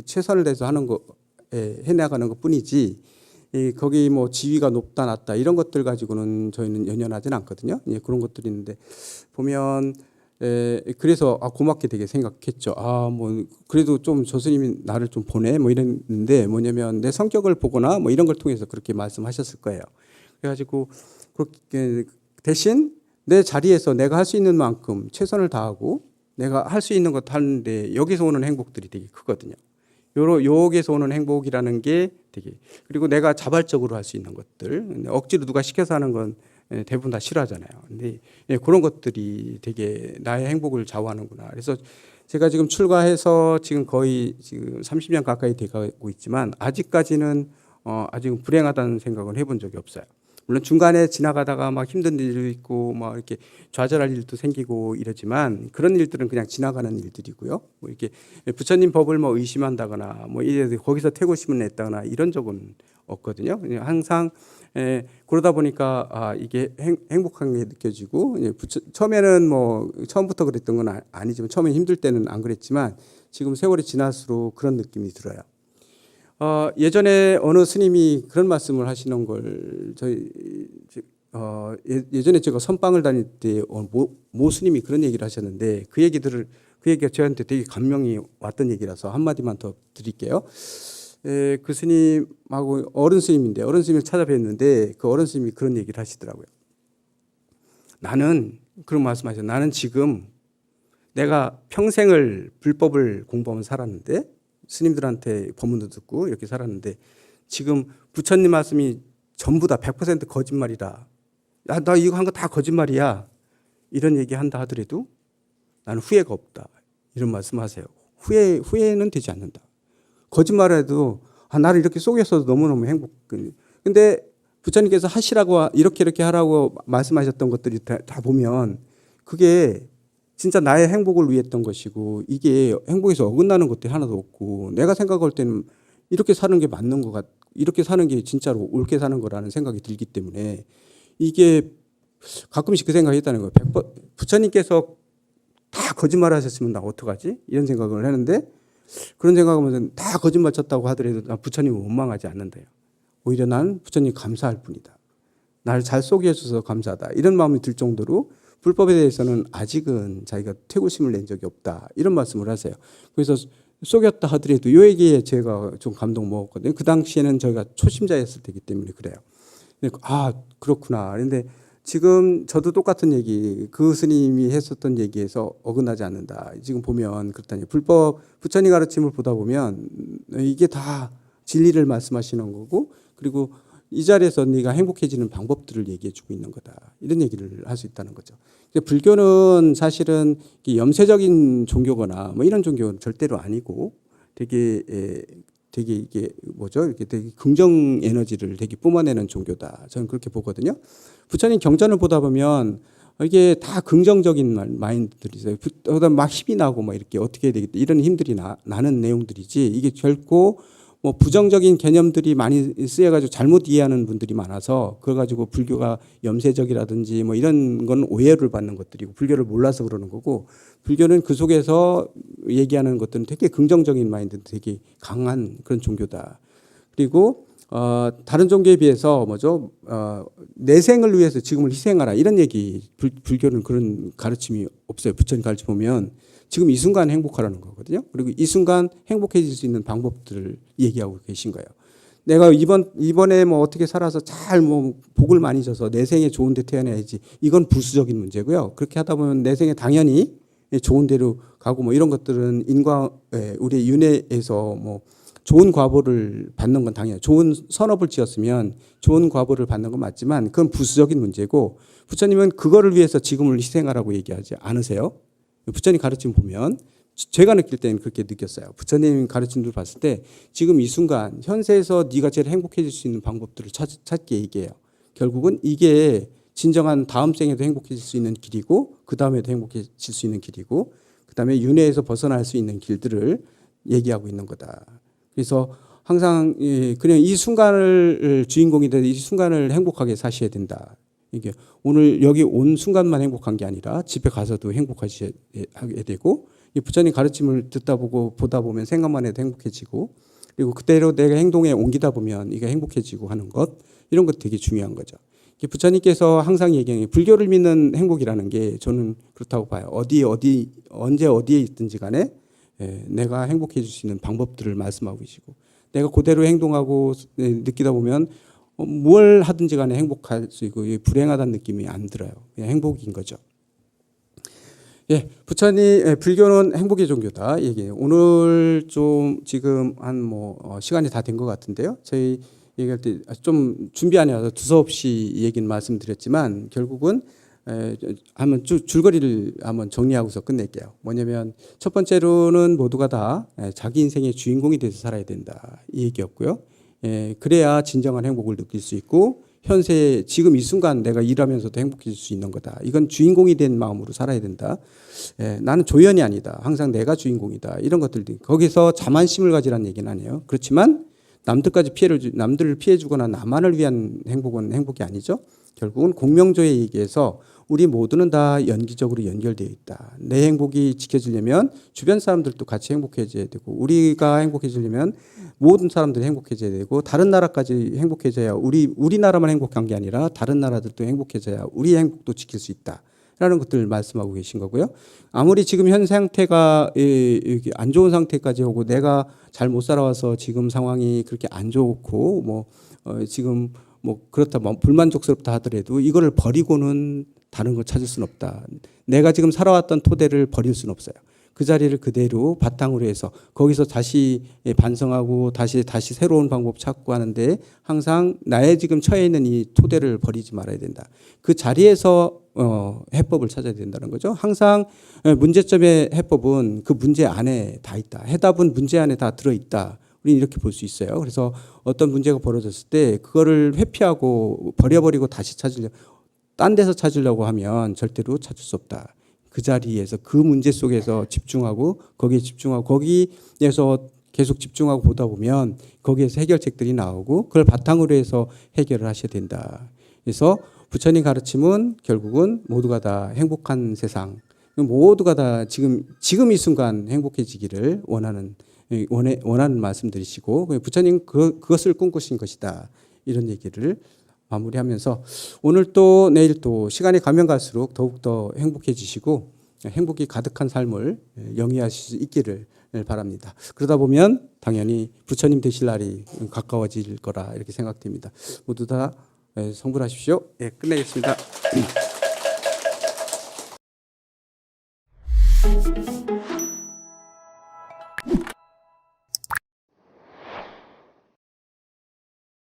최선을 다해서 하는 거 해나가는 것 뿐이지, 거기 뭐 지위가 높다 낮다 이런 것들 가지고는 저희는 연연하지는 않거든요. 그런 것들이 있는데 보면 그래서 고맙게 되게 생각했죠. 뭐 그래도 좀 저 스님이 나를 좀 보내 뭐 이랬는데, 뭐냐면 내 성격을 보거나 뭐 이런 걸 통해서 그렇게 말씀하셨을 거예요. 그래가지고 그렇게 대신 내 자리에서 내가 할 수 있는 만큼 최선을 다하고 내가 할 수 있는 것 하는데, 여기서 오는 행복들이 되게 크거든요. 여기서 오는 행복이라는 게 되게, 그리고 내가 자발적으로 할 수 있는 것들, 억지로 누가 시켜서 하는 건 대부분 다 싫어하잖아요. 근데 그런 것들이 되게 나의 행복을 좌우하는구나. 그래서 제가 지금 출가해서 지금 거의 지금 30년 가까이 돼가고 있지만 아직까지는 아직은 불행하다는 생각을 해본 적이 없어요. 물론 중간에 지나가다가 막 힘든 일도 있고 막 이렇게 좌절할 일도 생기고 이러지만 그런 일들은 그냥 지나가는 일들이고요. 뭐 이렇게 부처님 법을 뭐 의심한다거나 뭐 이래 거기서 태고심을 냈다거나 이런 적은 없거든요. 그냥 항상 그러다 보니까 이게 행복한 게 느껴지고, 처음에는 뭐 처음부터 그랬던 건 아니지만 처음에 힘들 때는 안 그랬지만 지금 세월이 지날수록 그런 느낌이 들어요. 예전에 어느 스님이 그런 말씀을 하시는 걸 예전에 제가 선방을 다닐 때 모 스님이 그런 얘기를 하셨는데, 그 얘기가 저한테 되게 감명이 왔던 얘기라서 한마디만 더 드릴게요. 그 스님하고 어른 스님인데, 어른 스님을 찾아뵀는데 그 어른 스님이 그런 얘기를 하시더라고요. 나는 그런 말씀하셨어요. 나는 지금 내가 평생을 불법을 공부하면서 살았는데, 스님들한테 법문도 듣고 이렇게 살았는데, 지금 부처님 말씀이 전부 다 100% 거짓말이라, 야, 나 이거 한 거 다 거짓말이야, 이런 얘기 한다 하더라도 나는 후회가 없다, 이런 말씀하세요. 후회는 되지 않는다. 거짓말해도 나를 이렇게 속여서 너무너무 행복. 근데 부처님께서 하시라고 이렇게 하라고 말씀하셨던 것들이 다 보면 그게 진짜 나의 행복을 위했던 것이고, 이게 행복에서 어긋나는 것들이 하나도 없고, 내가 생각할 때는 이렇게 사는 게 맞는 것 같, 이렇게 사는 게 진짜로 옳게 사는 거라는 생각이 들기 때문에, 이게 가끔씩 그 생각이 있다는 거예요. 부처님께서 다 거짓말 하셨으면 나 어떡하지? 이런 생각을 하는데, 그런 생각하면 다 거짓말 쳤다고 하더라도 나 부처님을 원망하지 않는다요. 오히려 난 부처님 감사할 뿐이다. 나를 잘 속여줘서 감사하다. 이런 마음이 들 정도로 불법에 대해서는 아직은 자기가 퇴고심을 낸 적이 없다. 이런 말씀을 하세요. 그래서 속였다 하더라도 이 얘기에 제가 좀 감동 먹었거든요. 그 당시에는 저희가 초심자였을 때이기 때문에 그래요. 아, 그렇구나. 그런데 지금 저도 똑같은 얘기, 그 스님이 했었던 얘기에서 어긋나지 않는다. 지금 보면 그렇다니 불법 부처님 가르침을 보다 보면 이게 다 진리를 말씀하시는 거고, 그리고 이 자리에서 네가 행복해지는 방법들을 얘기해 주고 있는 거다. 이런 얘기를 할 수 있다는 거죠. 불교는 사실은 염세적인 종교거나 뭐 이런 종교는 절대로 아니고 되게 이게 뭐죠? 이렇게 되게 긍정 에너지를 되게 뿜어내는 종교다. 저는 그렇게 보거든요. 부처님 경전을 보다 보면 이게 다 긍정적인 마인드들이 있어요. 그러다 막 힘이 나고 막 이렇게 어떻게 해야 되겠다 이런 힘들이 나는 내용들이지, 이게 결코 뭐 부정적인 개념들이 많이 쓰여가지고 잘못 이해하는 분들이 많아서 그걸 가지고 불교가 염세적이라든지 뭐 이런 건 오해를 받는 것들이고 불교를 몰라서 그러는 거고, 불교는 그 속에서 얘기하는 것들은 되게 긍정적인 마인드, 되게 강한 그런 종교다. 그리고 다른 종교에 비해서 뭐죠? 내생을 위해서 지금을 희생하라 이런 얘기, 불교는 그런 가르침이 없어요. 부처님 가르쳐 보면 지금 이 순간 행복하라는 거거든요. 그리고 이 순간 행복해질 수 있는 방법들을 얘기하고 계신 거예요. 내가 이번에 뭐 어떻게 살아서 잘 뭐 복을 많이 줘서 내 생에 좋은 데 태어나야지. 이건 부수적인 문제고요. 그렇게 하다 보면 내 생에 당연히 좋은 데로 가고 뭐 이런 것들은 우리 윤회에서 뭐 좋은 과보를 받는 건 당연해요. 좋은 선업을 지었으면 좋은 과보를 받는 건 맞지만 그건 부수적인 문제고, 부처님은 그거를 위해서 지금을 희생하라고 얘기하지 않으세요. 부처님 가르침 보면 제가 느낄 때는 그렇게 느꼈어요. 부처님 가르침을 봤을 때 지금 이 순간 현세에서 네가 제일 행복해질 수 있는 방법들을 찾게 얘기해요. 결국은 이게 진정한 다음 생에도 행복해질 수 있는 길이고, 그 다음에도 행복해질 수 있는 길이고, 그 다음에 윤회에서 벗어날 수 있는 길들을 얘기하고 있는 거다. 그래서 항상 그냥 이 순간을 주인공이 돼서 이 순간을 행복하게 사셔야 된다. 이게 오늘 여기 온 순간만 행복한 게 아니라 집에 가서도 행복하셔야 되고, 이 부처님 가르침을 보다 보면 생각만 해도 행복해지고, 그리고 그대로 내가 행동에 옮기다 보면 이게 행복해지고 하는 것, 이런 것 되게 중요한 거죠. 부처님께서 항상 얘기하는 불교를 믿는 행복이라는 게 저는 그렇다고 봐요. 언제 어디에 있든지 간에 내가 행복해질 수 있는 방법들을 말씀하고 계시고, 내가 그대로 행동하고 느끼다 보면 뭘 하든지 간에 행복할 수 있고 불행하다는 느낌이 안 들어요. 그냥 행복인 거죠. 예, 불교는 행복의 종교다 얘기해요. 오늘 좀 지금 한 시간이 다 된 것 같은데요. 저희 얘기할 때 좀 준비 안 해서 두서없이 얘기는 말씀드렸지만 결국은 한번 줄거리를 한번 정리하고서 끝낼게요. 뭐냐면 첫 번째로는 모두가 다 자기 인생의 주인공이 돼서 살아야 된다 이 얘기였고요. 그래야 진정한 행복을 느낄 수 있고 현세 지금 이 순간 내가 일하면서도 행복해질 수 있는 거다. 이건 주인공이 된 마음으로 살아야 된다. 나는 조연이 아니다. 항상 내가 주인공이다. 이런 것들도 거기서 자만심을 가지라는 얘기는 아니에요. 그렇지만 남들을 피해주거나 나만을 위한 행복은 행복이 아니죠. 결국은 공명조의 얘기에서 우리 모두는 다 연기적으로 연결되어 있다. 내 행복이 지켜지려면 주변 사람들도 같이 행복해져야 되고, 우리가 행복해지려면 모든 사람들이 행복해져야 되고, 다른 나라까지 행복해져야 우리나라만 행복한 게 아니라 다른 나라들도 행복해져야 우리의 행복도 지킬 수 있다. 라는 것들을 말씀하고 계신 거고요. 아무리 지금 현 상태가 안 좋은 상태까지 오고 내가 잘 못 살아와서 지금 상황이 그렇게 안 좋고 지금 그렇다 불만족스럽다 하더라도 이거를 버리고는 다른 걸 찾을 수는 없다. 내가 지금 살아왔던 토대를 버릴 수는 없어요. 그 자리를 그대로 바탕으로 해서 거기서 다시 반성하고 다시 새로운 방법 찾고 하는데 항상 나의 지금 처해 있는 이 토대를 버리지 말아야 된다. 그 자리에서 해법을 찾아야 된다는 거죠. 항상 문제점의 해법은 그 문제 안에 다 있다. 해답은 문제 안에 다 들어있다. 우리는 이렇게 볼 수 있어요. 그래서 어떤 문제가 벌어졌을 때 그거를 회피하고 버려버리고 다시 딴 데서 찾으려고 하면 절대로 찾을 수 없다. 그 자리에서 그 문제 속에서 집중하고 거기에서 계속 집중하고 보다 보면 거기에서 해결책들이 나오고 그걸 바탕으로 해서 해결을 하셔야 된다. 그래서 부처님 가르침은 결국은 모두가 다 행복한 세상, 모두가 다 지금 이 순간 행복해지기를 원하는 원하는 말씀드리시고 부처님 그것을 꿈꾸신 것이다. 이런 얘기를 마무리하면서 오늘 또 내일 또 시간이 가면 갈수록 더욱더 행복해지시고 행복이 가득한 삶을 영위하실 수 있기를 바랍니다. 그러다 보면 당연히 부처님 되실 날이 가까워질 거라 이렇게 생각됩니다. 모두 다 성불하십시오. 예, 끝내겠습니다.